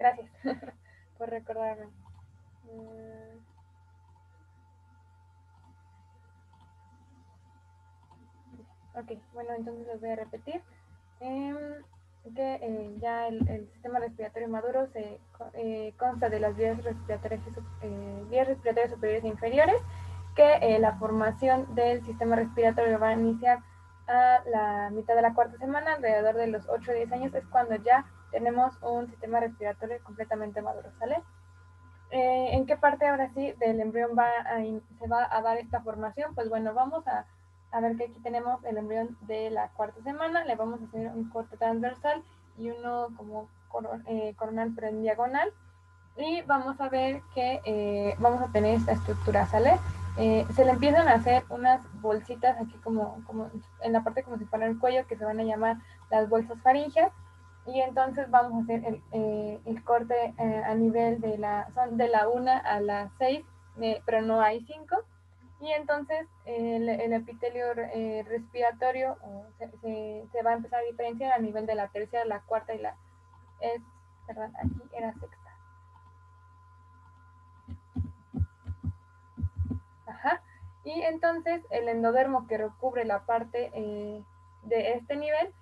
Gracias por recordarme. Ok, bueno, entonces les voy a repetir. Que ya el sistema respiratorio maduro se consta de las vías respiratorias superiores e inferiores, que la formación del sistema respiratorio va a iniciar a la mitad de la cuarta semana, alrededor de los 8 o 10 años, es cuando ya tenemos un sistema respiratorio completamente maduro, ¿sale? ¿En qué parte ahora sí del embrión se va a dar esta formación? Pues bueno, vamos a ver que aquí tenemos el embrión de la cuarta semana, le vamos a hacer un corte transversal y uno como coronal pero en diagonal, y vamos a ver que vamos a tener esta estructura, ¿sale? Se le empiezan a hacer unas bolsitas aquí como en la parte como si fuera el cuello, que se van a llamar las bolsas faríngeas, y entonces vamos a hacer el corte a nivel son de la 1 a la 6, pero no hay 5, y entonces el epitelio respiratorio se va a empezar a diferenciar a nivel de la tercera, la cuarta y perdón, aquí era sexta. Ajá. Y entonces el endodermo que recubre la parte de este nivel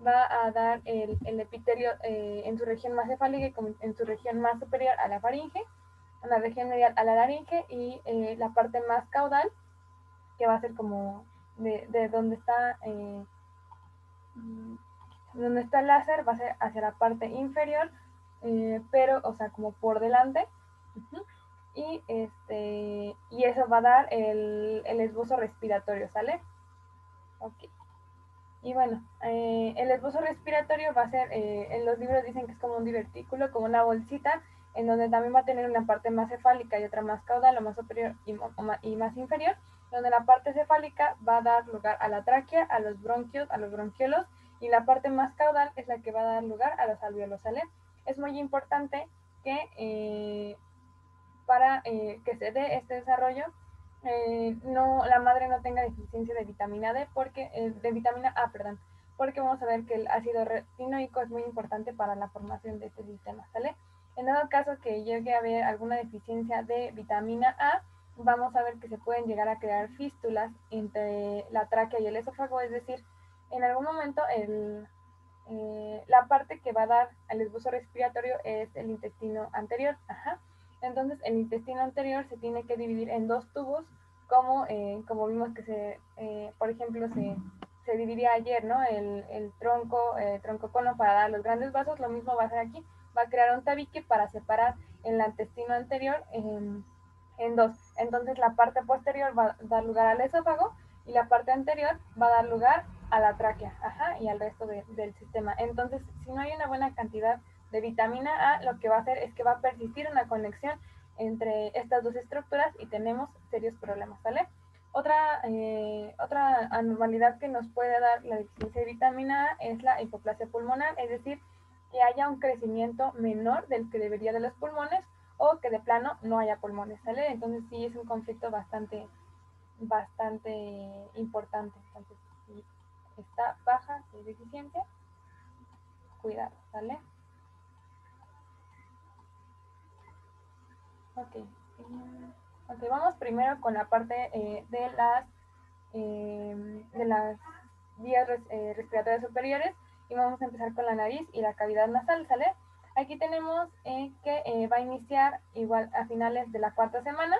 va a dar el epitelio en su región más cefálica y en su región más superior a la faringe, en la región medial a la laringe, y la parte más caudal, que va a ser como de donde está el láser, va a ser hacia la parte inferior, pero, o sea, como por delante. Uh-huh. Y eso va a dar el esbozo respiratorio, ¿sale? Ok. Y bueno, el esbozo respiratorio va a ser, en los libros dicen que es como un divertículo, como una bolsita, en donde también va a tener una parte más cefálica y otra más caudal, o más superior y más inferior, donde la parte cefálica va a dar lugar a la tráquea, a los bronquios, a los bronquiolos, y la parte más caudal es la que va a dar lugar a los alveolos, ¿sale? Es muy importante que para que se dé este desarrollo, la madre no tenga deficiencia de vitamina D, de vitamina A, perdón, porque vamos a ver que el ácido retinoico es muy importante para la formación de este sistema, ¿sale? En dado caso que llegue a haber alguna deficiencia de vitamina A, vamos a ver que se pueden llegar a crear fístulas entre la tráquea y el esófago, es decir, en algún momento la parte que va a dar al esbozo respiratorio es el intestino anterior. Ajá. Entonces, el intestino anterior se tiene que dividir en dos tubos, como vimos que por ejemplo, se dividía ayer, ¿no? El tronco cono para dar los grandes vasos, lo mismo va a ser aquí. Va a crear un tabique para separar el intestino anterior en dos. Entonces, la parte posterior va a dar lugar al esófago y la parte anterior va a dar lugar a la tráquea, ajá, y al resto del sistema. Entonces, si no hay una buena cantidad de vitamina A, lo que va a hacer es que va a persistir una conexión entre estas dos estructuras y tenemos serios problemas, ¿sale? Otra anormalidad que nos puede dar la deficiencia de vitamina A es la hipoplasia pulmonar, es decir, que haya un crecimiento menor del que debería de los pulmones, o que de plano no haya pulmones, ¿sale? Entonces sí es un conflicto bastante importante. Entonces, si está baja, si es deficiente, cuidado, ¿sale? Ok. Ok, vamos primero con la parte de las vías respiratorias superiores, y vamos a empezar con la nariz y la cavidad nasal, ¿sale? Aquí tenemos que va a iniciar igual a finales de la cuarta semana,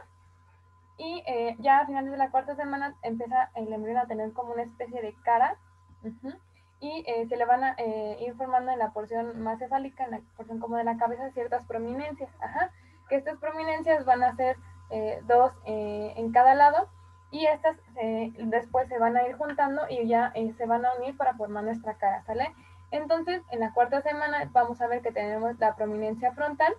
y ya a finales de la cuarta semana empieza el embrión a tener como una especie de cara, uh-huh, y se le van a ir formando en la porción más cefálica, en la porción como de la cabeza, ciertas prominencias, ajá, que estas prominencias van a ser dos en cada lado, y estas después se van a ir juntando y ya se van a unir para formar nuestra cara, ¿sale? Entonces, en la cuarta semana vamos a ver que tenemos la prominencia frontal,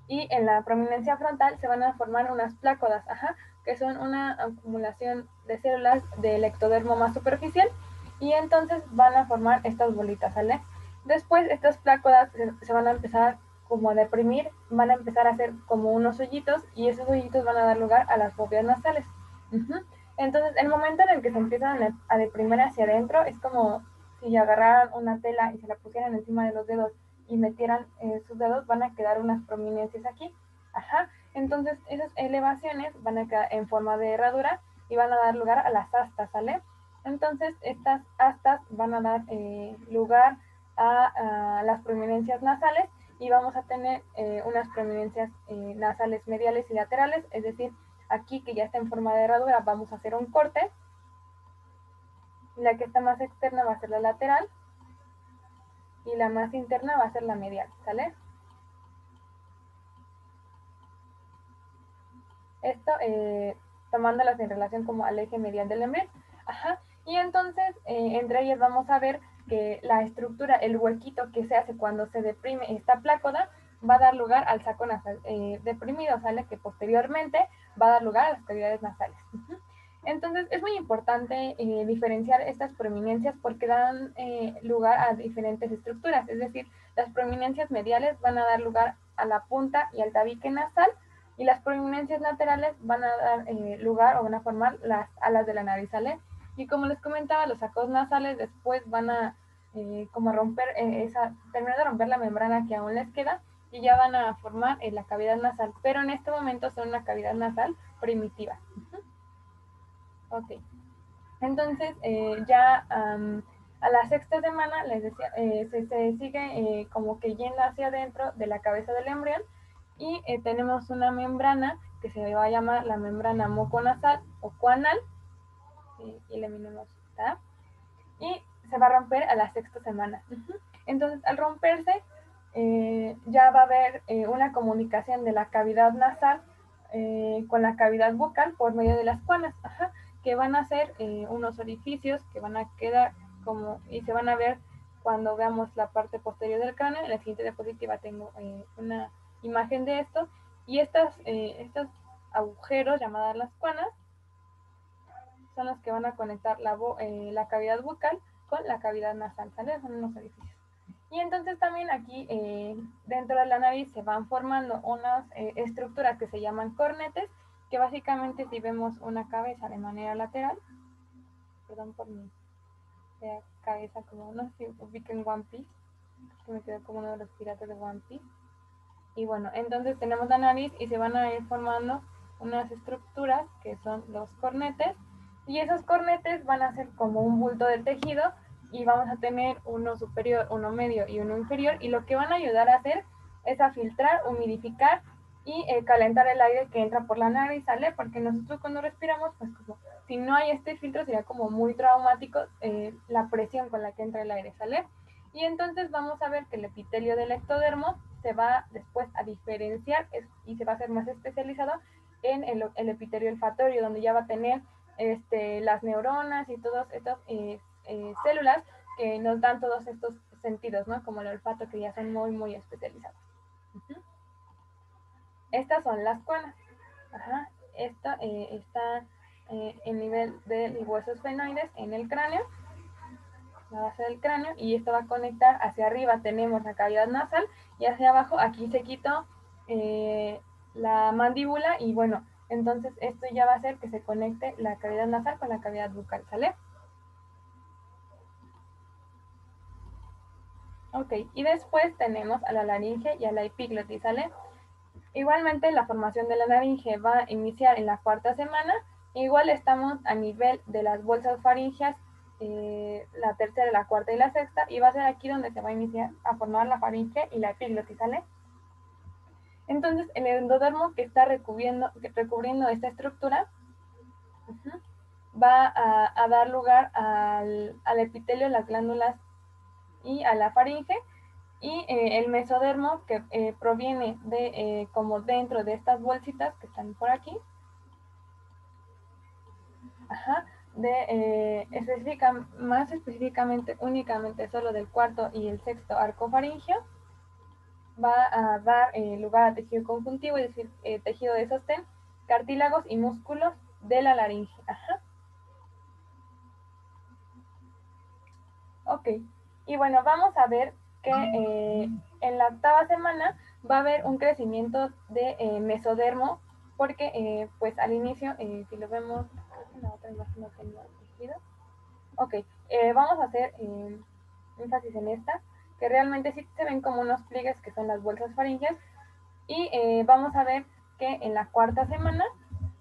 y en la prominencia frontal se van a formar unas plácodas, ajá, que son una acumulación de células del ectodermo más superficial, y entonces van a formar estas bolitas, ¿sale? Después estas plácodas se van a empezar como a deprimir, van a empezar a hacer como unos hoyitos, y esos hoyitos van a dar lugar a las fobias nasales. Uh-huh. Entonces, el momento en el que se empiezan a deprimir hacia adentro es como si agarraran una tela y se la pusieran encima de los dedos y metieran sus dedos, van a quedar unas prominencias aquí. Ajá. Entonces esas elevaciones van a quedar en forma de herradura y van a dar lugar a las astas, ¿sale? Entonces estas astas van a dar lugar a las prominencias nasales y vamos a tener unas prominencias nasales mediales y laterales, es decir, aquí que ya está en forma de herradura vamos a hacer un corte. La que está más externa va a ser la lateral y la más interna va a ser la medial, ¿sale? Esto tomándolas en relación como al eje medial del embrión. Ajá. Y entonces entre ellas vamos a ver que la estructura, el huequito que se hace cuando se deprime esta plácoda va a dar lugar al saco nasal deprimido, ¿sale? Que posteriormente va a dar lugar a las cavidades nasales. Entonces es muy importante diferenciar estas prominencias porque dan lugar a diferentes estructuras, es decir, las prominencias mediales van a dar lugar a la punta y al tabique nasal y las prominencias laterales van a dar lugar o van a formar las alas de la nariz, ¿sale? Y como les comentaba, los sacos nasales después van a como romper terminar de romper la membrana que aún les queda y ya van a formar la cavidad nasal, pero en este momento son una cavidad nasal primitiva. Ok, entonces ya a la sexta semana, les decía, se sigue como que yendo hacia adentro de la cabeza del embrión y tenemos una membrana que se va a llamar la membrana muconasal o coanal, y eliminemos esta, y se va a romper a la sexta semana. Entonces, al romperse, ya va a haber una comunicación de la cavidad nasal con la cavidad bucal por medio de las coanas, que van a ser unos orificios que van a quedar como, y se van a ver cuando veamos la parte posterior del cráneo. En la siguiente diapositiva tengo una imagen de esto, y estos agujeros llamadas las coanas son los que van a conectar la cavidad bucal con la cavidad nasal, ¿sale? Son unos orificios. Y entonces también aquí dentro de la nariz se van formando unas estructuras que se llaman cornetes, que básicamente si vemos una cabeza de manera lateral, perdón por mi cabeza, como no sé si ubiquen One Piece, que me quedó como uno de los piratas de One Piece. Y bueno, entonces tenemos la nariz y se van a ir formando unas estructuras que son los cornetes, y esos cornetes van a ser como un bulto del tejido y vamos a tener uno superior, uno medio y uno inferior, y lo que van a ayudar a hacer es a filtrar, humidificar y calentar el aire que entra por la nariz, ¿sale? Porque nosotros cuando respiramos, pues como si no hay este filtro sería como muy traumático la presión con la que entra el aire, ¿sale? Y entonces vamos a ver que el epitelio del ectodermo se va después a diferenciar y se va a hacer más especializado en el epitelio olfatorio, donde ya va a tener las neuronas y todas estas células que nos dan todos estos sentidos, ¿no? Como el olfato, que ya son muy, muy especializados. Estas son las conas. Esta está en nivel de huesos esfenoides en el cráneo, la base del cráneo, y esto va a conectar hacia arriba. Tenemos la cavidad nasal y hacia abajo aquí se quitó la mandíbula, y bueno, entonces esto ya va a hacer que se conecte la cavidad nasal con la cavidad bucal, ¿sale? Ok, y después tenemos a la laringe y a la epiglotis, ¿sale? Igualmente la formación de la laringe va a iniciar en la cuarta semana. Igual estamos a nivel de las bolsas faringeas, la tercera, la cuarta y la sexta, y va a ser aquí donde se va a iniciar a formar la faringe y la epiglotis, ¿sale? Entonces el endodermo que está recubriendo esta estructura va a dar lugar al epitelio, las glándulas y a la faringe, y el mesodermo que proviene de como dentro de estas bolsitas que están por aquí, más específicamente únicamente solo del cuarto y el sexto arco faringeo, va a dar lugar a tejido conjuntivo, es decir, tejido de sostén, cartílagos y músculos de la laringe. Ok, y bueno, vamos a ver que en la octava semana va a haber un crecimiento de mesodermo, porque pues al inicio, si lo vemos, en la otra imagen no tengo tejido. Ok, vamos a hacer énfasis en esta, que realmente sí se ven como unos pliegues que son las bolsas faringias, y vamos a ver que en la cuarta semana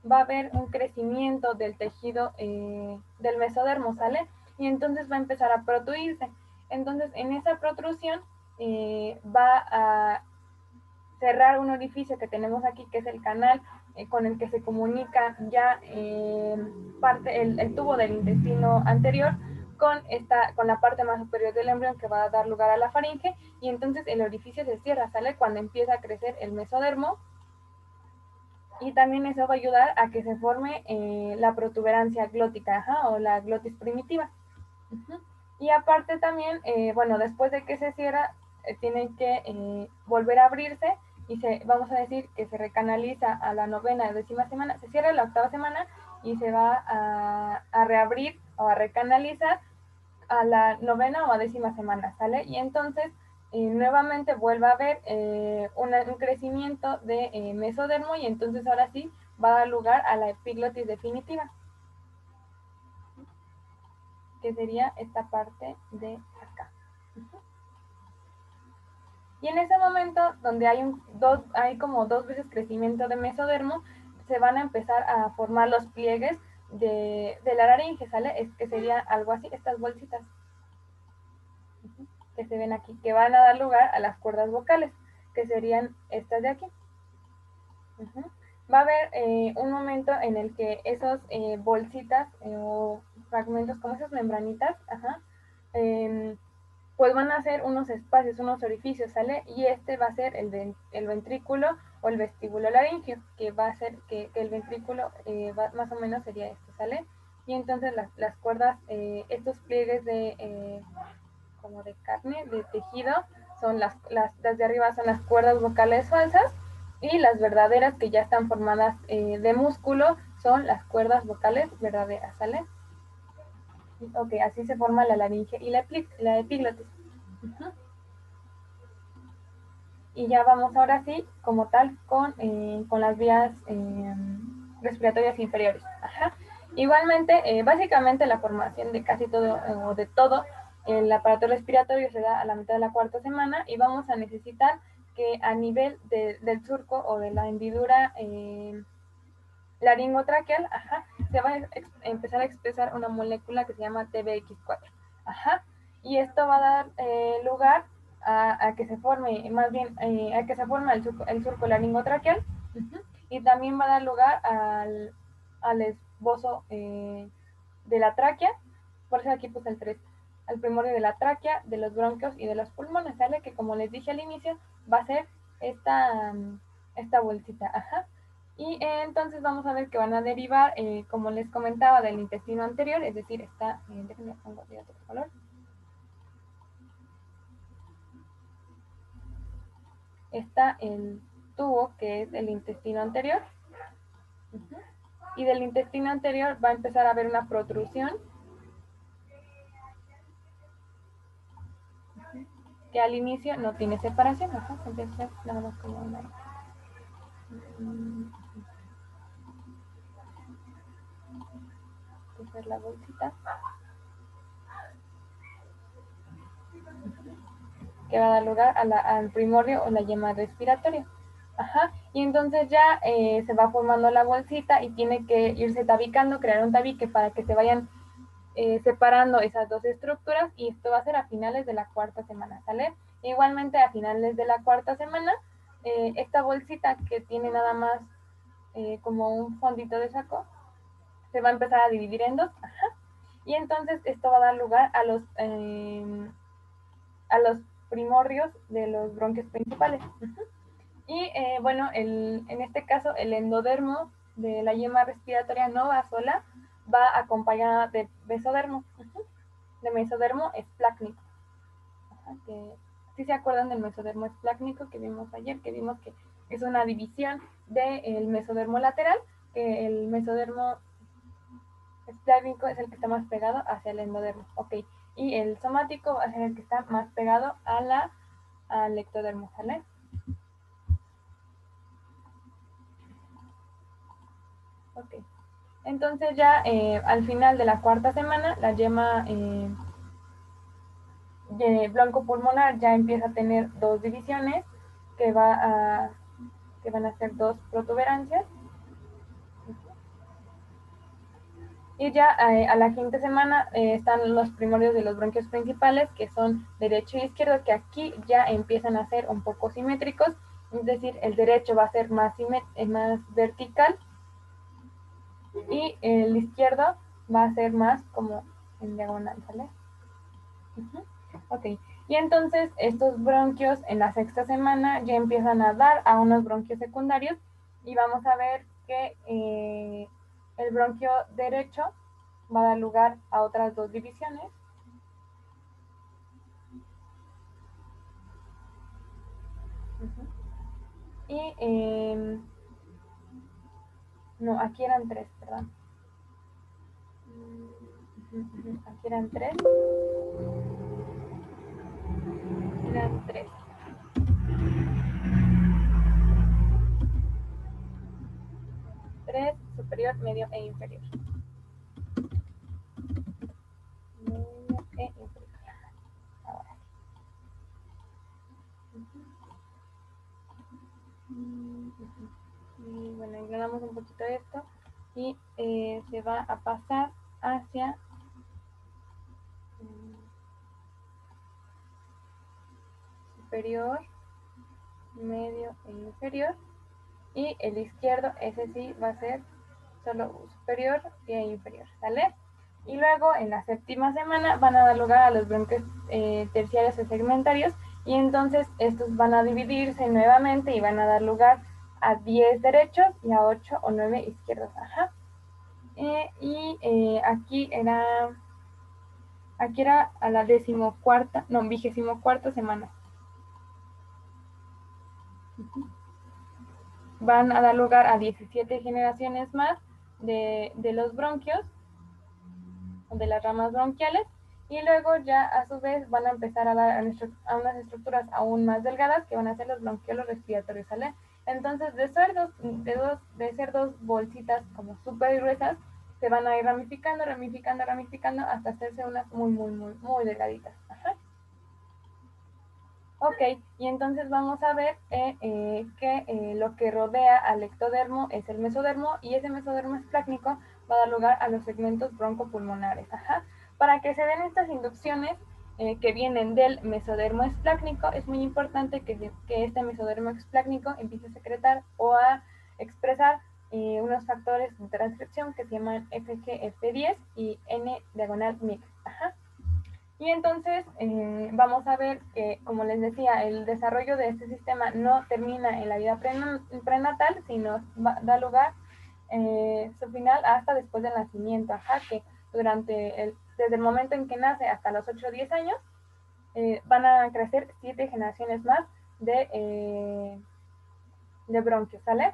va a haber un crecimiento del tejido del mesodermo, ¿sale? Y entonces va a empezar a protruirse. Entonces, en esa protrusión va a cerrar un orificio que tenemos aquí, que es el canal con el que se comunica ya el tubo del intestino anterior con la parte más superior del embrión, que va a dar lugar a la faringe, y entonces el orificio se cierra, ¿sale? Cuando empieza a crecer el mesodermo, y también eso va a ayudar a que se forme la protuberancia glótica, ajá, o la glotis primitiva. Uh-huh. Y aparte también, bueno, después de que se cierra, tiene que volver a abrirse, y vamos a decir que se recanaliza a la novena, décima semana, se cierra la octava semana y se va a reabrir o a recanalizar a la novena o a décima semana, ¿sale? Y entonces nuevamente vuelve a haber un crecimiento de mesodermo, y entonces ahora sí va a dar lugar a la epiglotis definitiva, que sería esta parte de acá. Y en ese momento, donde hay como dos veces crecimiento de mesodermo, se van a empezar a formar los pliegues de la laringe, ¿sale? Es que sería algo así, estas bolsitas que se ven aquí, que van a dar lugar a las cuerdas vocales, que serían estas de aquí. Va a haber un momento en el que esos bolsitas o fragmentos, como esas membranitas, pues van a ser unos espacios, unos orificios, ¿sale? Y este va a ser el ventrículo o el vestíbulo laringio, que va a ser que el ventrículo más o menos sería esto, ¿sale? Y entonces las cuerdas, estos pliegues como de carne, de tejido, son las de arriba son las cuerdas vocales falsas, y las verdaderas, que ya están formadas de músculo, son las cuerdas vocales verdaderas, ¿sale? Ok, así se forma la laringe y la epiglotis. Uh-huh. Y ya vamos ahora sí, como tal, con las vías respiratorias inferiores. Ajá. Igualmente, básicamente la formación de casi todo, o de todo, el aparato respiratorio se da a la mitad de la cuarta semana, y vamos a necesitar que a nivel del surco o de la hendidura laringotraqueal, ajá, se va a empezar a expresar una molécula que se llama TBX4. Ajá. Y esto va a dar lugar a que se forme, más bien, a que se forme el surco laringotraqueal, uh-huh, y también va a dar lugar al esbozo de la tráquea. Por eso aquí puse el 3, al primordio de la tráquea, de los bronquios y de los pulmones, ¿sale? Que como les dije al inicio, va a ser esta bolsita, ajá. Y entonces vamos a ver que van a derivar, como les comentaba, del intestino anterior, es decir, déjenme pongo de otro color. Está el tubo, que es el intestino anterior, uh-huh, y del intestino anterior va a empezar a haber una protrusión, uh-huh, que al inicio no tiene separación, ¿no? Entonces nada más como una... Esta es la bolsita que va a dar lugar al primordio o la yema respiratoria. Ajá. Y entonces ya se va formando la bolsita, y tiene que irse tabicando, crear un tabique para que se vayan separando esas dos estructuras, y esto va a ser a finales de la cuarta semana, ¿sale? Igualmente a finales de la cuarta semana, esta bolsita, que tiene nada más como un fondito de saco, se va a empezar a dividir en dos, ajá, y entonces esto va a dar lugar a los primordios de los bronquios principales. Uh-huh. Y bueno, en este caso el endodermo de la yema respiratoria no va sola, va acompañada de mesodermo, uh-huh, de mesodermo esplácnico. Ajá, que si se acuerdan del mesodermo esplácnico que vimos ayer, que vimos que es una división del mesodermo lateral, que el mesodermo esplácnico es el que está más pegado hacia el endodermo, ok, y el somático va a ser el que está más pegado al ectodermo, ¿sale? Ok. Entonces ya al final de la cuarta semana, la yema broncopulmonar ya empieza a tener dos divisiones que van a ser dos protuberancias. Y ya a la quinta semana están los primordios de los bronquios principales, que son derecho y izquierdo, que aquí ya empiezan a ser un poco simétricos, es decir, el derecho va a ser más vertical y el izquierdo va a ser más como en diagonal, ¿sale? Ok, y entonces estos bronquios en la sexta semana ya empiezan a dar a unos bronquios secundarios y vamos a ver que el bronquio derecho va a dar lugar a otras dos divisiones. Y no, aquí eran tres, perdón. Aquí eran tres. Eran tres. Tres, superior, medio e inferior. Medio e inferior. Ahora. Y bueno, ignoramos un poquito esto y se va a pasar hacia superior, medio e inferior, y el izquierdo, ese sí va a ser solo superior e inferior, ¿sale? Y luego en la séptima semana van a dar lugar a los bronquios terciarios o segmentarios, y entonces estos van a dividirse nuevamente y van a dar lugar a 10 derechos y a 8 o 9 izquierdos. Ajá. Aquí era a la 24ª semana. Van a dar lugar a 17 generaciones más de los bronquios, de las ramas bronquiales, y luego ya a su vez van a empezar a dar a unas estructuras aún más delgadas que van a ser los bronquiolos respiratorios, ¿sale? Entonces de ser dos bolsitas como súper gruesas, se van a ir ramificando, ramificando, ramificando hasta hacerse unas muy, muy, muy, muy delgaditas. Ajá. Ok, y entonces vamos a ver que lo que rodea al ectodermo es el mesodermo, y ese mesodermo esplácnico va a dar lugar a los segmentos broncopulmonares. Ajá. Para que se den estas inducciones que vienen del mesodermo esplácnico, es muy importante que este mesodermo esplácnico empiece a secretar o a expresar unos factores de transcripción que se llaman FGF10 y N-MYC. Ajá. Y entonces vamos a ver que, como les decía, el desarrollo de este sistema no termina en la vida prenatal, sino da lugar su final hasta después del nacimiento. Ajá, que desde el momento en que nace hasta los 8 o 10 años, van a crecer 7 generaciones más de bronquios, ¿sale?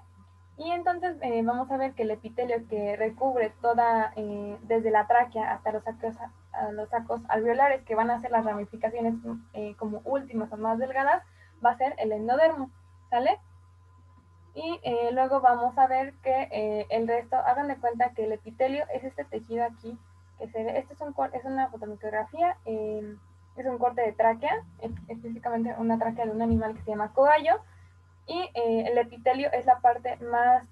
Y entonces vamos a ver que el epitelio que recubre toda, desde la tráquea hasta los sacos alveolares, que van a ser las ramificaciones como últimas o más delgadas, va a ser el endodermo, ¿sale? Y luego vamos a ver que el resto, hagan de cuenta que el epitelio es este tejido aquí que se ve. Esto es una fotometografía, es un corte de tráquea, específicamente una tráquea de un animal que se llama cogallo. Y el epitelio es la parte más,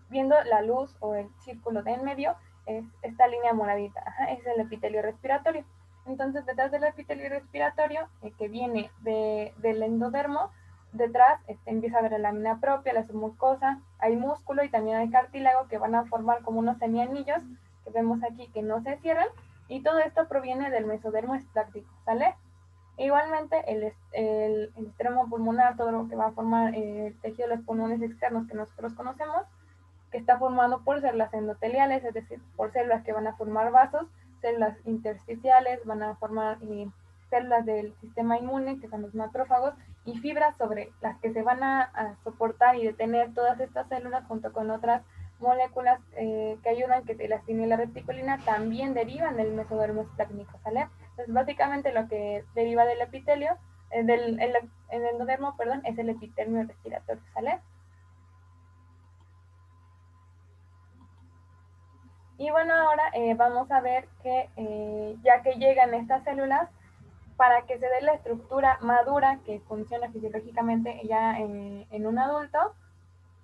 viendo la luz o el círculo de en medio, es esta línea moradita. Ajá, es el epitelio respiratorio. Entonces, detrás del epitelio respiratorio, que viene del endodermo, detrás empieza a haber la lámina propia, la submucosa, hay músculo y también hay cartílago, que van a formar como unos semianillos que vemos aquí que no se cierran, y todo esto proviene del mesodermo espláctico, ¿sale? Igualmente, el extremo pulmonar, todo lo que va a formar el tejido de los pulmones externos que nosotros conocemos, que está formado por células endoteliales, es decir, por células que van a formar vasos, células intersticiales, van a formar células del sistema inmune, que son los macrófagos, y fibras sobre las que se van a soportar y detener todas estas células junto con otras moléculas que ayudan, que la elastina y la reticulina también derivan del mesodermo esplácnico, ¿sale? Entonces, básicamente lo que deriva del epitelio, el endodermo, perdón, es el epitelio respiratorio, ¿sale? Y bueno, ahora vamos a ver que ya que llegan estas células, para que se dé la estructura madura que funciona fisiológicamente ya en un adulto,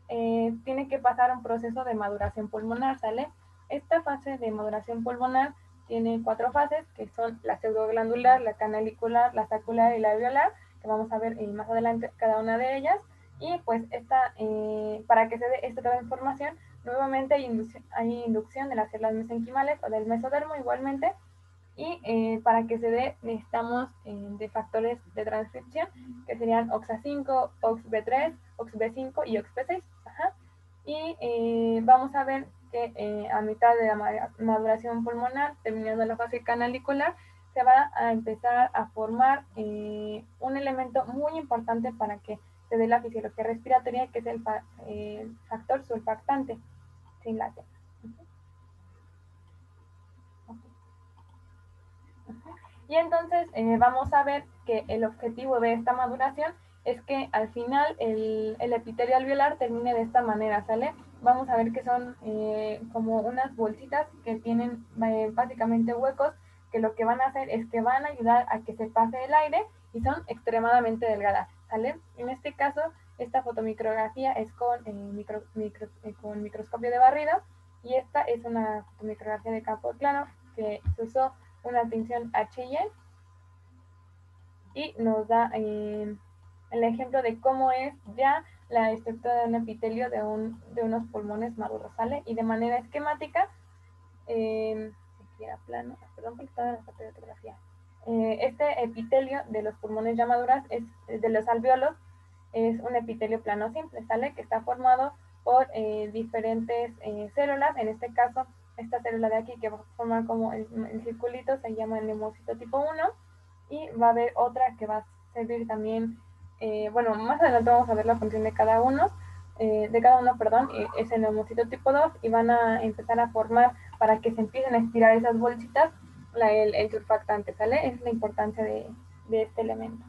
tiene que pasar un proceso de maduración pulmonar, ¿sale? Esta fase de maduración pulmonar tiene 4 fases, que son la pseudoglandular, la canalicular, la sacular y la alveolar, que vamos a ver más adelante cada una de ellas. Y pues para que se dé esta transformación, nuevamente hay inducción de las células mesenquimales o del mesodermo igualmente, y para que se dé necesitamos de factores de transcripción que serían OXA5, OXB3, OXB5 y OXB6. Ajá. Y vamos a ver que a mitad de la maduración pulmonar, terminando la fase canalicular, se va a empezar a formar un elemento muy importante para que se dé la fisiología respiratoria, que es el factor surfactante sin látex. Y entonces vamos a ver que el objetivo de esta maduración es que al final el epitelio alveolar termine de esta manera, ¿sale? Vamos a ver que son como unas bolsitas que tienen básicamente huecos, que lo que van a hacer es que van a ayudar a que se pase el aire y son extremadamente delgadas, ¿sale? En este caso, esta fotomicrografía es con microscopio de barrido, y esta es una fotomicrografía de campo plano que se usó una tinción HIE y nos da el ejemplo de cómo es ya la estructura de un epitelio de unos pulmones maduros, ¿sale? Y de manera esquemática, aquí era plano, perdón porque estaba en la parte de fotografía. Este epitelio de los pulmones ya maduras, de los alvéolos, es un epitelio plano simple, ¿sale? Que está formado por diferentes células. En este caso, esta célula de aquí que va a formar como el circulito se llama el neumocito tipo 1, y va a haber otra que va a servir también, bueno, más adelante vamos a ver la función de cada uno, perdón, es el neumocito tipo 2, y van a empezar a formar para que se empiecen a estirar esas bolsitas el surfactante, ¿sale? Es la importancia de este elemento.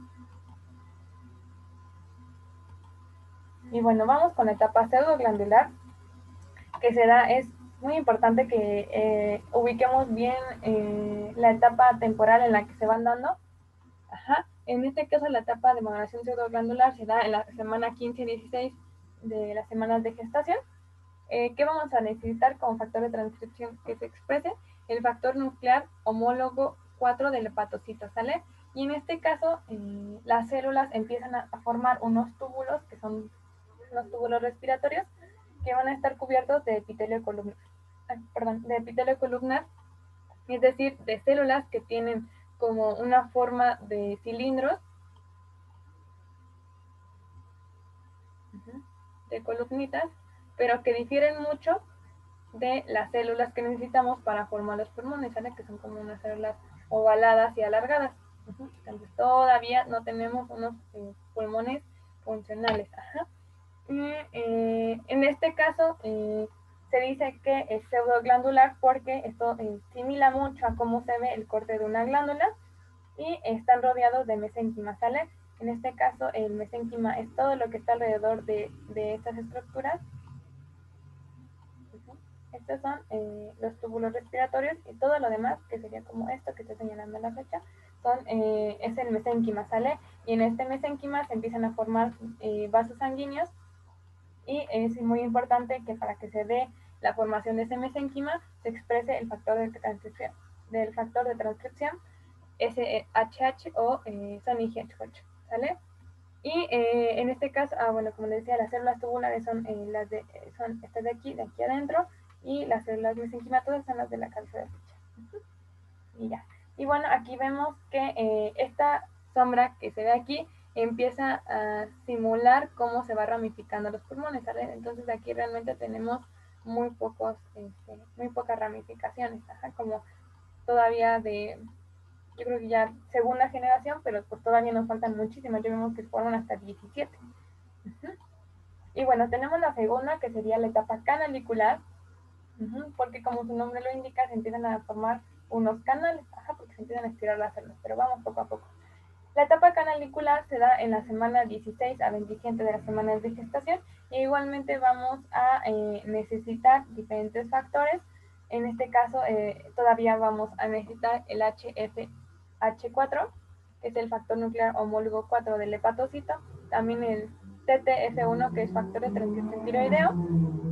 Y bueno, vamos con la etapa pseudoglandular, que se da, es muy importante que ubiquemos bien la etapa temporal en la que se van dando. Ajá. En este caso, la etapa de maduración pseudoglandular se da en la semana 15-16 de las semanas de gestación. ¿Qué vamos a necesitar como factor de transcripción que se exprese? El factor nuclear homólogo 4 del hepatocito, ¿sale? Y en este caso, las células empiezan a formar unos túbulos, que son los túbulos respiratorios, que van a estar cubiertos de epitelio columnar, es decir, de células que tienen como una forma de cilindros, de columnitas, pero que difieren mucho de las células que necesitamos para formar los pulmones, ¿sale? Que son como unas células ovaladas y alargadas. Entonces todavía no tenemos unos pulmones funcionales. Ajá. En este caso se dice que es pseudoglandular porque esto simila mucho a cómo se ve el corte de una glándula, y están rodeados de mesénquima, ¿sale? En este caso el mesénquima es todo lo que está alrededor de estas estructuras. Estos son los túbulos respiratorios, y todo lo demás, que sería como esto que estoy señalando en la flecha, es el mesénquima, ¿sale? Y en este mesénquima se empiezan a formar vasos sanguíneos, y es muy importante que para que se dé la formación de ese mesénquima se exprese el factor de transcripción, SHH o SONIG8, ¿sale? Y en este caso, bueno, como les decía, las células tubulares son estas de aquí adentro, y las células mesenquimatosas son las de la cabeza de flecha. Y ya. Y bueno, aquí vemos que esta sombra que se ve aquí empieza a simular cómo se va ramificando los pulmones, ¿sale? Entonces aquí realmente tenemos muy pocas ramificaciones, ajá, como todavía yo creo que ya segunda generación, pero pues todavía nos faltan muchísimas, ya vemos que forman hasta 17. Y bueno, tenemos la segunda, que sería la etapa canalicular, porque como su nombre lo indica, se empiezan a formar unos canales, porque se empiezan a estirar las células, pero vamos poco a poco. La etapa canalicular se da en la semana 16 a 27 de las semanas de gestación, e igualmente vamos a necesitar diferentes factores. En este caso, todavía vamos a necesitar el HFH4, es el factor nuclear homólogo 4 del hepatocito, también el TTF1, que es factor de transcripción tiroideo,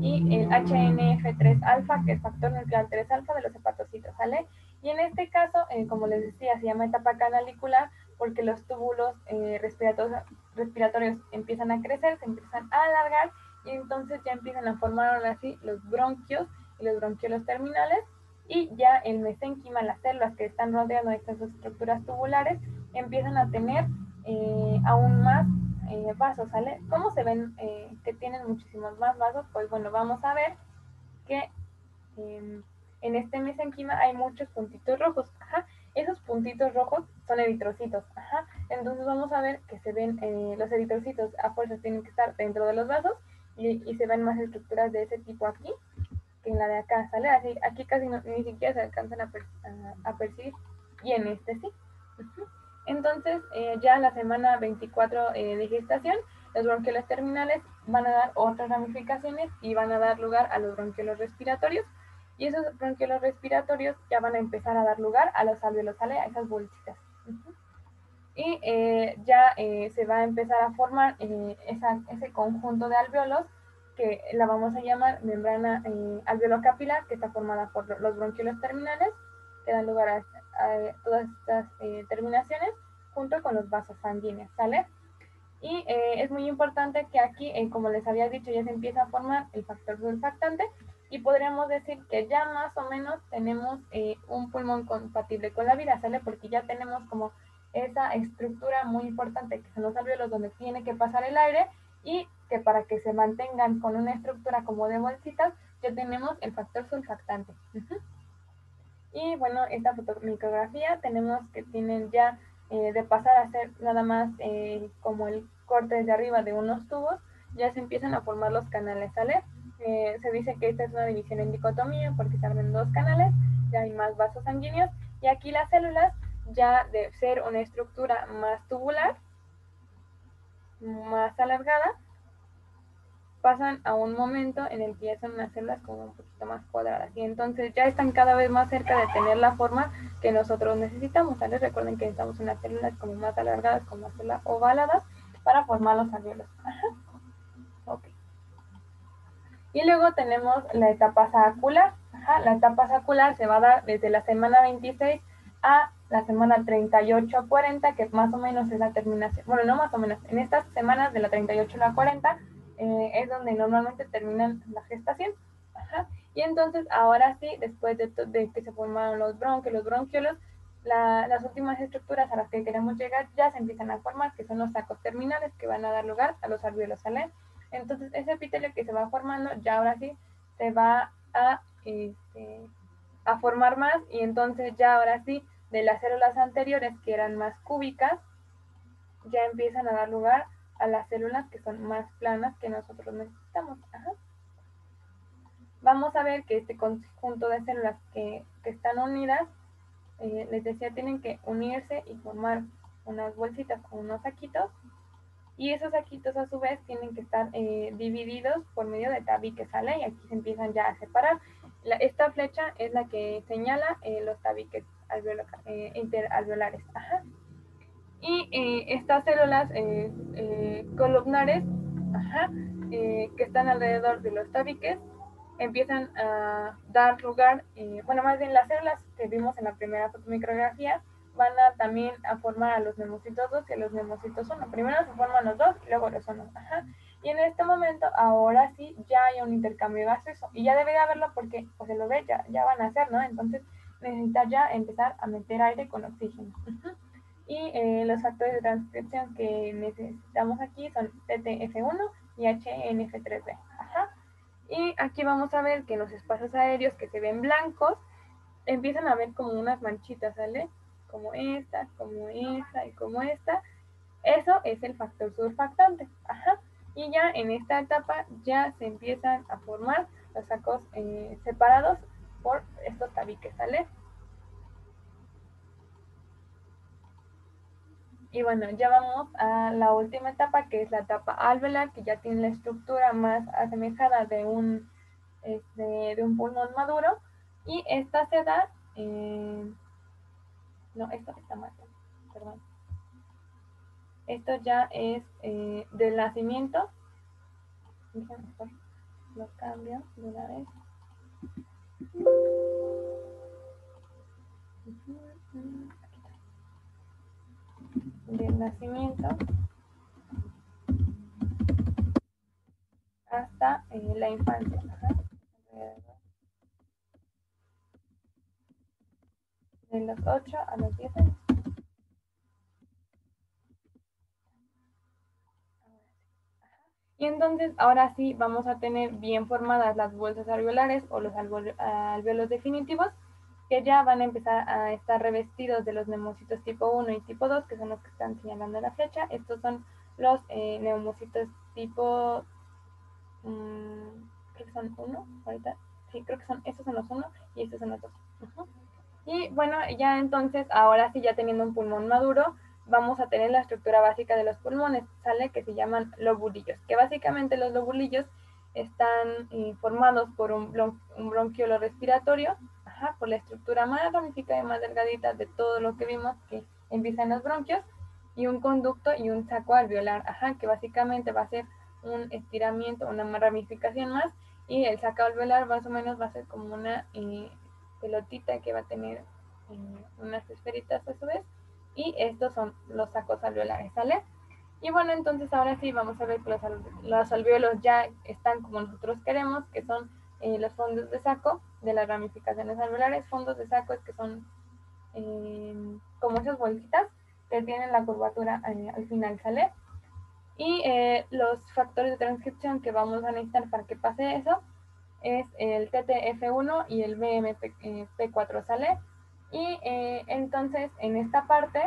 y el HNF3 alfa, que es factor nuclear 3 alfa de los hepatocitos, ¿sale? Y en este caso, como les decía, se llama etapa canalicular porque los túbulos respiratorios empiezan a crecer, se empiezan a alargar y entonces ya empiezan a formar ahora sí los bronquios y los bronquiolos terminales, y ya el mesénquima, las células que están rodeando estas estructuras tubulares, empiezan a tener aún más vasos, ¿sale? ¿Cómo se ven que tienen muchísimos más vasos? Pues bueno, vamos a ver que en este mesenquima hay muchos puntitos rojos. Ajá. Esos puntitos rojos son eritrocitos. Ajá. Entonces vamos a ver que se ven los eritrocitos a fuerza tienen que estar dentro de los vasos y se ven más estructuras de ese tipo aquí que en la de acá, ¿sale? Así, aquí casi no, ni siquiera se alcanzan a percibir y en este sí. Entonces, ya en la semana 24 de gestación, los bronquiolos terminales van a dar otras ramificaciones y van a dar lugar a los bronquiolos respiratorios. Y esos bronquiolos respiratorios ya van a empezar a dar lugar a los alvéolos, ¿sale? A esas bolsitas. Y ya se va a empezar a formar ese conjunto de alvéolos que la vamos a llamar membrana alveolocapilar, que está formada por los bronquiolos terminales, que dan lugar a todas estas terminaciones, junto con los vasos sanguíneos, ¿sale? Y es muy importante que aquí, como les había dicho, ya se empieza a formar el factor surfactante y podríamos decir que ya más o menos tenemos un pulmón compatible con la vida, ¿sale? Porque ya tenemos como esa estructura muy importante que son los alvéolos donde tiene que pasar el aire y que para que se mantengan con una estructura como de bolsitas, ya tenemos el factor surfactante. Y bueno, esta fotomicrografía tenemos que tienen ya de pasar a ser nada más como el corte desde arriba de unos tubos, ya se empiezan a formar los canales, ¿sale? Se dice que esta es una división en dicotomía porque se abren dos canales, ya hay más vasos sanguíneos, y aquí las células ya de ser una estructura más tubular, más alargada, pasan a un momento en el que ya son unas células como un poquito más cuadradas y entonces ya están cada vez más cerca de tener la forma que nosotros necesitamos, ¿sale? Recuerden que necesitamos unas células como más alargadas, como más células ovaladas para formar los alvéolos. Ajá. Okay. Y luego tenemos la etapa sacular. Ajá. La etapa sacular se va a dar desde la semana 26 a la semana 38 a 40, que más o menos es la terminación. Bueno, no más o menos, en estas semanas de la 38 a la 40 es donde normalmente terminan la gestación. Ajá. Y entonces, ahora sí, después de que se formaron los bronquiolos, las últimas estructuras a las que queremos llegar ya se empiezan a formar, que son los sacos terminales que van a dar lugar a los alvéolos, ¿sale? Entonces, ese epitelio que se va formando, ya ahora sí, se va a formar más y entonces ya ahora sí, de las células anteriores que eran más cúbicas, ya empiezan a dar lugar a las células que son más planas que nosotros necesitamos. Ajá. Vamos a ver que este conjunto de células que están unidas, les decía, tienen que unirse y formar unas bolsitas con unos saquitos, y esos saquitos a su vez tienen que estar divididos por medio de tabiques, ¿sale? Y aquí se empiezan ya a separar. Esta flecha es la que señala los tabiques interalveolares. Ajá. Y estas células columnares, ajá, que están alrededor de los tabiques, empiezan a dar lugar, bueno, más bien las células que vimos en la primera fotomicrografía van a también a formar a los nemocitos 2 y a los nemocitos 1. Primero se forman los 2 y luego los 1. Ajá. Y en este momento, ahora sí, ya hay un intercambio gaseoso. Y ya debe de haberlo porque, pues se lo ve, ya van a hacer, ¿no? Entonces necesita ya empezar a meter aire con oxígeno. Ajá. Y los factores de transcripción que necesitamos aquí son TTF1 y HNF3B. Ajá. Y aquí vamos a ver que en los espacios aéreos que se ven blancos, empiezan a ver como unas manchitas, ¿sale? Como esta y como esta. Eso es el factor surfactante. Ajá. Y ya en esta etapa ya se empiezan a formar los sacos separados por estos tabiques, ¿sale? Y bueno, ya vamos a la última etapa, que es la etapa alveolar, que ya tiene la estructura más asemejada de un pulmón maduro. Y esta se da, no, esto está mal, perdón. Esto ya es del nacimiento. Déjenme mejor lo cambio de una vez. Del nacimiento hasta la infancia. Ajá. De los 8 a los 10 años. Y entonces ahora sí vamos a tener bien formadas las bolsas alveolares o los alveolos definitivos, que ya van a empezar a estar revestidos de los neumocitos tipo 1 y tipo 2, que son los que están señalando la flecha. Estos son los neumocitos tipo, creo que son 1, ahorita, sí, creo que son, estos son los 1 y estos son los 2. Y bueno, ya entonces, ahora sí, ya teniendo un pulmón maduro, vamos a tener la estructura básica de los pulmones, ¿sale? Que se llaman lobulillos, que básicamente los lobulillos están formados por un bronquiolo respiratorio, ajá, por la estructura más ramificada y más delgadita de todo lo que vimos que empieza en los bronquios, y un conducto y un saco alveolar, ajá, que básicamente va a ser un estiramiento, una ramificación más, y el saco alveolar más o menos va a ser como una pelotita que va a tener unas esferitas a su vez, y estos son los sacos alveolares, ¿sale? Y bueno, entonces ahora sí vamos a ver que los alvéolos ya están como nosotros queremos, que son los fondos de saco de las ramificaciones alveolares. Fondos de saco es que son como esas bolsitas que tienen la curvatura al final, ¿sale? Y los factores de transcripción que vamos a necesitar para que pase eso es el TTF1 y el BMP4, ¿sale? Y entonces en esta parte,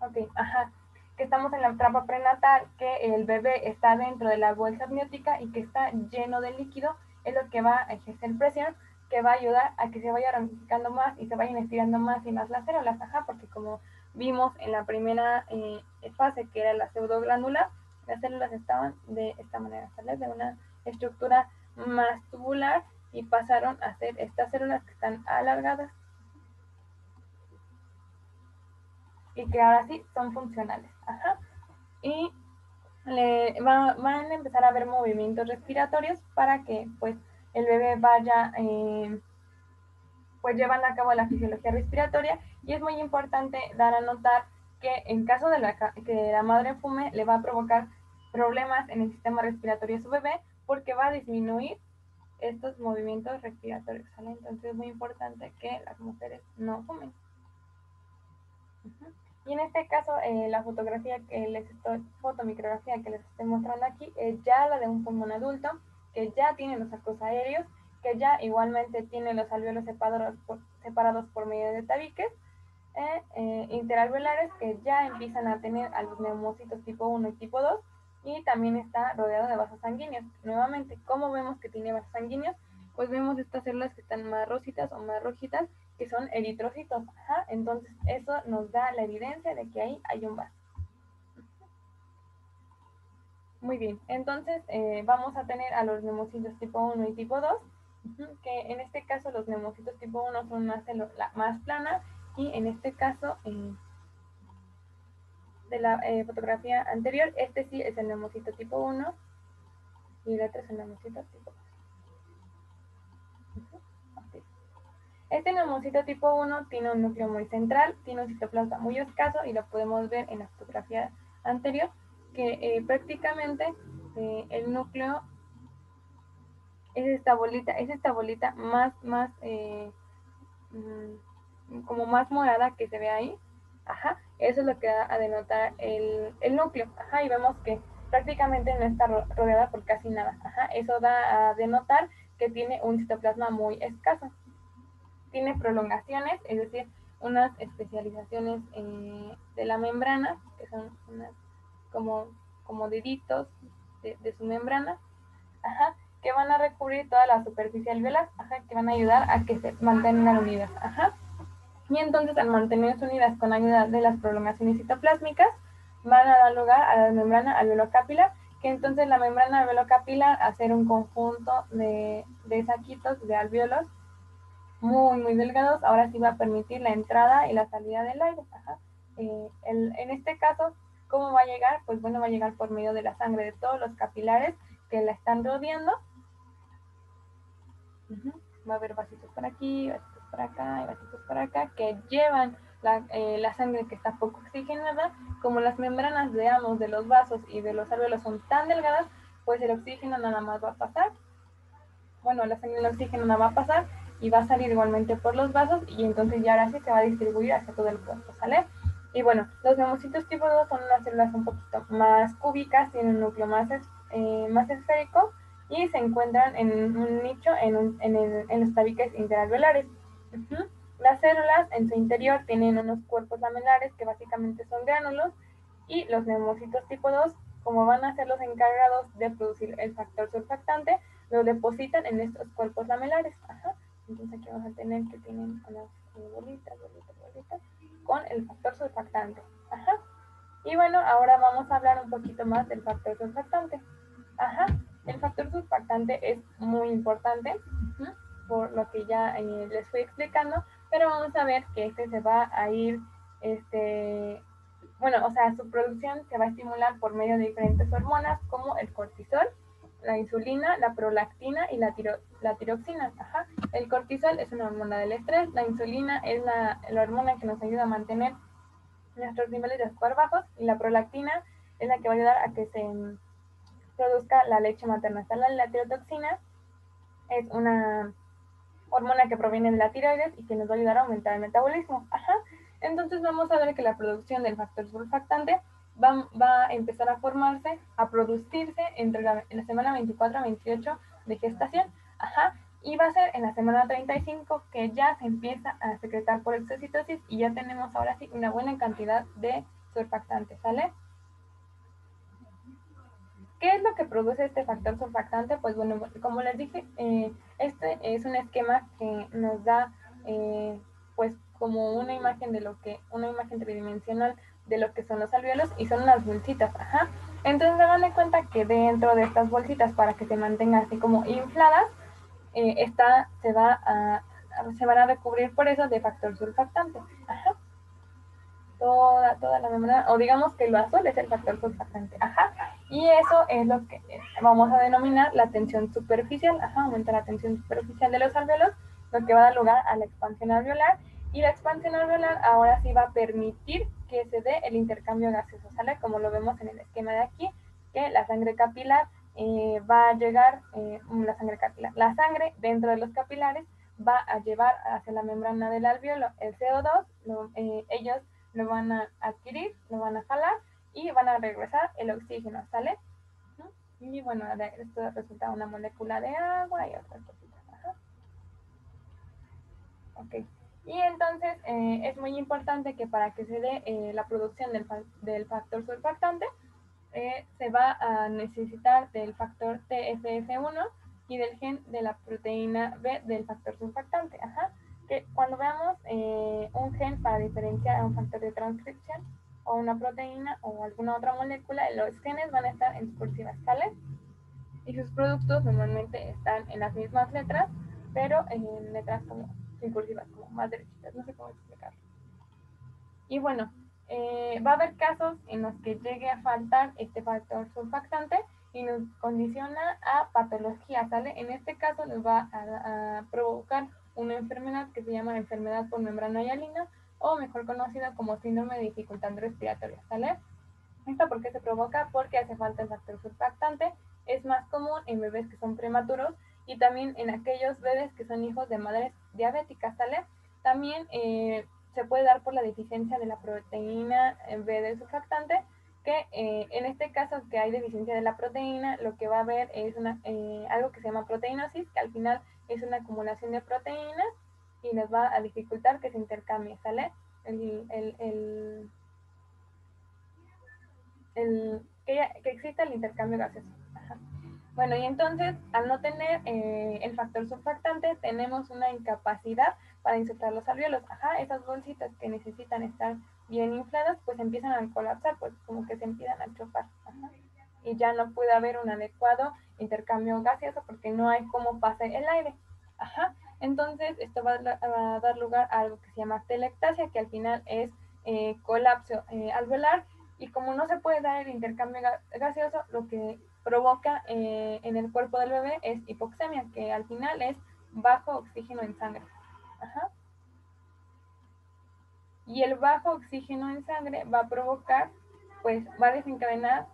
ok, ajá, que estamos en la etapa prenatal, que el bebé está dentro de la bolsa amniótica y que está lleno de líquido, es lo que va a ejercer presión, que va a ayudar a que se vaya ramificando más y se vayan estirando más y más las células, ajá, porque como vimos en la primera fase, que era la pseudoglándula, las células estaban de esta manera, ¿sale? De una estructura más tubular y pasaron a ser estas células que están alargadas y que ahora sí son funcionales, ajá. Y van a empezar a haber movimientos respiratorios para que pues el bebé vaya pues llevando a cabo la fisiología respiratoria, y es muy importante dar a notar que en caso de que la madre fume le va a provocar problemas en el sistema respiratorio de su bebé, porque va a disminuir estos movimientos respiratorios, ¿sale? Entonces es muy importante que las mujeres no fumen. Y en este caso, la fotomicrografía que les estoy mostrando aquí es ya la de un pulmón adulto, que ya tiene los sacos aéreos, que ya igualmente tiene los alvéolos separados por medio de tabiques, interalveolares, que ya empiezan a tener a los neumocitos tipo 1 y tipo 2, y también está rodeado de vasos sanguíneos. Nuevamente, ¿cómo vemos que tiene vasos sanguíneos? Pues vemos estas células que están más rositas o más rojitas, que son eritrocitos. Ajá. Entonces, eso nos da la evidencia de que ahí hay un vaso. Muy bien, entonces vamos a tener a los neumocitos tipo 1 y tipo 2, que en este caso los neumocitos tipo 1 son una célula más plana, y en este caso de la fotografía anterior, este sí es el neumocito tipo 1 y el otro es el neumocito tipo 2. Okay. Este neumocito tipo 1 tiene un núcleo muy central, tiene un citoplasma muy escaso, y lo podemos ver en la fotografía anterior, que prácticamente el núcleo es esta bolita más como más morada que se ve ahí. Ajá, eso es lo que da a denotar el núcleo. Ajá, y vemos que prácticamente no está rodeada por casi nada. Ajá, eso da a denotar que tiene un citoplasma muy escaso. Tiene prolongaciones, es decir, unas especializaciones de la membrana, que son unas como, como deditos de su membrana, ajá, que van a recubrir toda la superficie alveolar, ajá, que van a ayudar a que se mantengan unidas, ajá. Y entonces, al mantenerse unidas con ayuda de las prolongaciones citoplásmicas, van a dar lugar a la membrana alveolocapilar, que entonces la membrana alveolocapilar, a ser un conjunto de saquitos de alvéolos muy delgados, ahora sí va a permitir la entrada y la salida del aire. Ajá. En este caso, ¿cómo va a llegar? Pues bueno, va a llegar por medio de la sangre, de todos los capilares que la están rodeando. Va a haber vasitos por aquí, vasitos por acá y vasitos por acá que llevan la sangre que está poco oxigenada. Como las membranas de ambos, de los vasos y de los alvéolos, son tan delgadas, pues el oxígeno nada más va a pasar. Bueno, la sangre, el oxígeno nada va a pasar y va a salir igualmente por los vasos, y entonces ya ahora sí se va a distribuir hacia todo el cuerpo, ¿sale? Y bueno, los neumocitos tipo 2 son unas células un poquito más cúbicas, tienen un núcleo más esférico y se encuentran en un nicho en los tabiques interalveolares. Las células en su interior tienen unos cuerpos lamelares que básicamente son gránulos, y los neumocitos tipo 2, como van a ser los encargados de producir el factor surfactante, lo depositan en estos cuerpos lamelares. Ajá. Entonces aquí vamos a tener que tienen unas bolitas con el factor surfactante. Ajá. Y bueno, ahora vamos a hablar un poquito más del factor surfactante. Ajá. El factor surfactante es muy importante, por lo que ya les fui explicando, pero vamos a ver que este se va a ir, bueno, o sea, su producción se va a estimular por medio de diferentes hormonas como el cortisol, la insulina, la prolactina y la tiroxina. Ajá. El cortisol es una hormona del estrés, la insulina es la hormona que nos ayuda a mantener nuestros niveles de azúcar bajos, y la prolactina es la que va a ayudar a que se produzca la leche materna. La tirotoxina es una hormona que proviene de la tiroides y que nos va a ayudar a aumentar el metabolismo. Ajá. Entonces vamos a ver que la producción del factor surfactante va a empezar a formarse, a producirse entre en la semana 24 a 28 de gestación. Ajá. Y va a ser en la semana 35 que ya se empieza a secretar por exocitosis, y ya tenemos ahora sí una buena cantidad de surfactante, ¿sale? ¿Qué es lo que produce este factor surfactante? Pues bueno, como les dije, este es un esquema que nos da, pues como una imagen tridimensional de lo que son los alvéolos, y son unas bolsitas. Ajá. Entonces hagan de cuenta que dentro de estas bolsitas, para que se mantengan así como infladas, se van a recubrir por eso de factor surfactante. Ajá. Toda la membrana, o digamos que lo azul es el factor surfactante. Ajá. Y eso es lo que vamos a denominar la tensión superficial. Ajá. Aumenta la tensión superficial de los alvéolos, lo que va a dar lugar a la expansión alveolar, y la expansión alveolar ahora sí va a permitir que se dé el intercambio gaseoso, ¿sale? Como lo vemos en el esquema de aquí, que la sangre capilar va a llegar, la sangre dentro de los capilares va a llevar hacia la membrana del alvéolo el CO2, ellos lo van a adquirir, lo van a jalar y van a regresar el oxígeno, ¿sale? Y bueno, esto resulta una molécula de agua y otras cositas. Ajá. Ok. Y entonces es muy importante que para que se dé la producción del factor surfactante, se va a necesitar del factor TFF1 y del gen de la proteína B del factor surfactante. Ajá. Que cuando veamos un gen para diferenciar a un factor de transcripción o una proteína o alguna otra molécula, los genes van a estar en cursivas, ¿sale? Y sus productos normalmente están en las mismas letras, pero en letras como en cursivas, como más derechitas, no sé cómo explicarlo. Y bueno, va a haber casos en los que llegue a faltar este factor surfactante y nos condiciona a patología, ¿sale? En este caso nos va a provocar una enfermedad que se llama enfermedad por membrana hialina, o mejor conocida como síndrome de dificultad respiratoria, ¿sale? ¿Esto por qué se provoca? Porque hace falta el factor surfactante. Es más común en bebés que son prematuros, y también en aquellos bebés que son hijos de madres diabéticas, ¿sale? También se puede dar por la deficiencia de la proteína B del surfactante, que en este caso que hay deficiencia de la proteína, lo que va a haber es algo que se llama proteinosis, que al final es una acumulación de proteínas y nos va a dificultar que se intercambie, ¿sale? Que exista el intercambio gaseoso. Ajá. Bueno, y entonces, al no tener el factor surfactante, tenemos una incapacidad para insertar los alvéolos. Ajá, esas bolsitas que necesitan estar bien infladas, pues empiezan a colapsar, pues como que se empiezan a chopar. Ajá. Y ya no puede haber un adecuado intercambio gaseoso porque no hay cómo pase el aire. Ajá. Entonces, esto va a dar lugar a algo que se llama telectasia, que al final es colapso alveolar, y como no se puede dar el intercambio gaseoso, lo que provoca en el cuerpo del bebé es hipoxemia, que al final es bajo oxígeno en sangre. Ajá. Y el bajo oxígeno en sangre va a provocar, pues va a desencadenar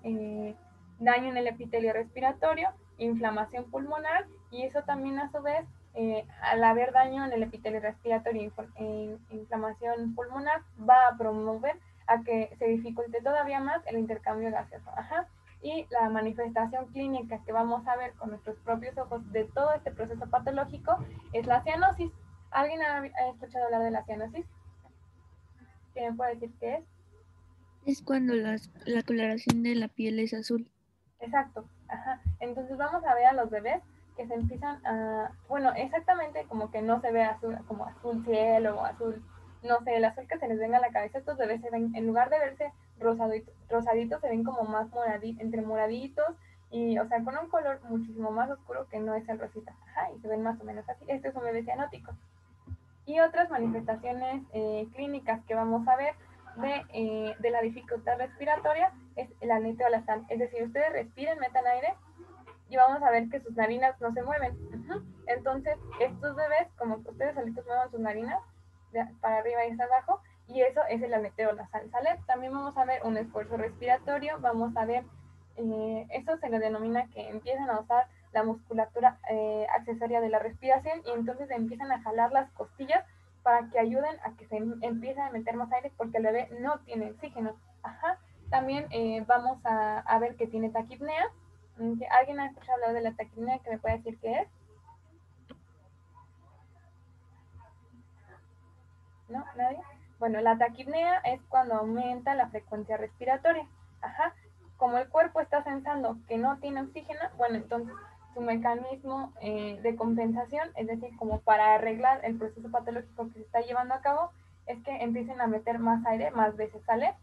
daño en el epitelio respiratorio, inflamación pulmonar, y eso también a su vez, al haber daño en el epitelio respiratorio e inflamación pulmonar, va a promover a que se dificulte todavía más el intercambio gaseoso. Ajá. Y la manifestación clínica que vamos a ver con nuestros propios ojos de todo este proceso patológico es la cianosis. ¿Alguien ha escuchado hablar de la cianosis? ¿Quién me puede decir qué es? Es cuando la coloración de la piel es azul. Exacto, ajá. Entonces vamos a ver a los bebés que se empiezan a, bueno, exactamente como que no se ve azul, como azul cielo o azul, no sé, el azul que se les venga a la cabeza. Estos bebés se ven, en lugar de verse rosaditos, se ven como más moraditos, entre moraditos, y, o sea, con un color muchísimo más oscuro que no es el rosita, ajá, y se ven más o menos así. Este es un bebé cianótico. Y otras manifestaciones clínicas que vamos a ver de la dificultad respiratoria es el aleteo nasal. Es decir, ustedes respiren, metan aire y vamos a ver que sus narinas no se mueven. Entonces, estos bebés, como que ustedes solitos muevan sus narinas para arriba y hacia abajo, y eso es el aleteo nasal, ¿sale? También vamos a ver un esfuerzo respiratorio, vamos a ver, eso se le denomina que empiezan a usar la musculatura accesoria de la respiración, y entonces empiezan a jalar las costillas para que ayuden a que se empiece a meter más aire porque el bebé no tiene oxígeno. Ajá. También vamos a ver que tiene taquipnea. ¿Alguien ha escuchado hablar de la taquipnea que me puede decir qué es? ¿No? ¿Nadie? Bueno, la taquipnea es cuando aumenta la frecuencia respiratoria. Ajá. Como el cuerpo está pensando que no tiene oxígeno, bueno, entonces su mecanismo de compensación, es decir, como para arreglar el proceso patológico que se está llevando a cabo, es que empiecen a meter más aire, más veces sale,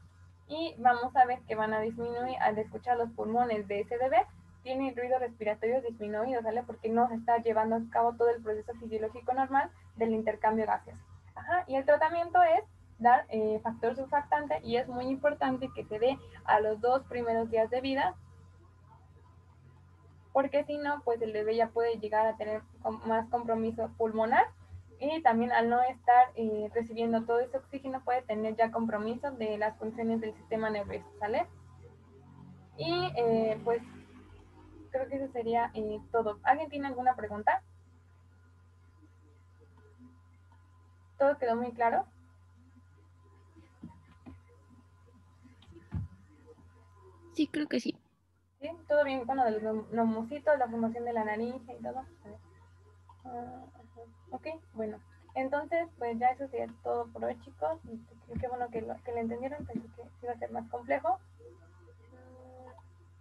y vamos a ver que van a disminuir al escuchar los pulmones de ese bebé, tiene ruido respiratorio disminuido, ¿sale? Porque no se está llevando a cabo todo el proceso fisiológico normal del intercambio gaseoso. Ajá, y el tratamiento es dar factor surfactante, y es muy importante que se dé a los 2 primeros días de vida, porque si no, pues el bebé ya puede llegar a tener más compromiso pulmonar, y también al no estar recibiendo todo ese oxígeno puede tener ya compromiso de las funciones del sistema nervioso, ¿sale? Y pues creo que eso sería todo. ¿Alguien tiene alguna pregunta? ¿Todo quedó muy claro? Sí, creo que sí. ¿Sí? ¿Todo bien con lo de los neumocitos, la formación de la nariz y todo? Ok, bueno. Entonces, pues ya eso sería todo por hoy, chicos. Qué bueno que lo entendieron, pensé que iba a ser más complejo.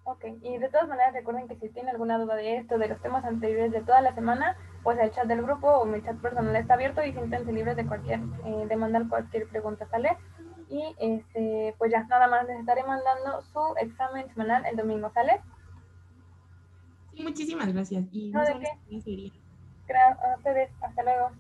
Ok, y de todas maneras recuerden que si tienen alguna duda de esto, de los temas anteriores de toda la semana, pues el chat del grupo o mi chat personal está abierto, y siéntense libres de de mandar cualquier pregunta, ¿sale? Y pues ya, nada más les estaré mandando su examen semanal el domingo, ¿sale? Sí, muchísimas gracias. Y No, no de sabes qué. qué sería. A ustedes, hasta luego.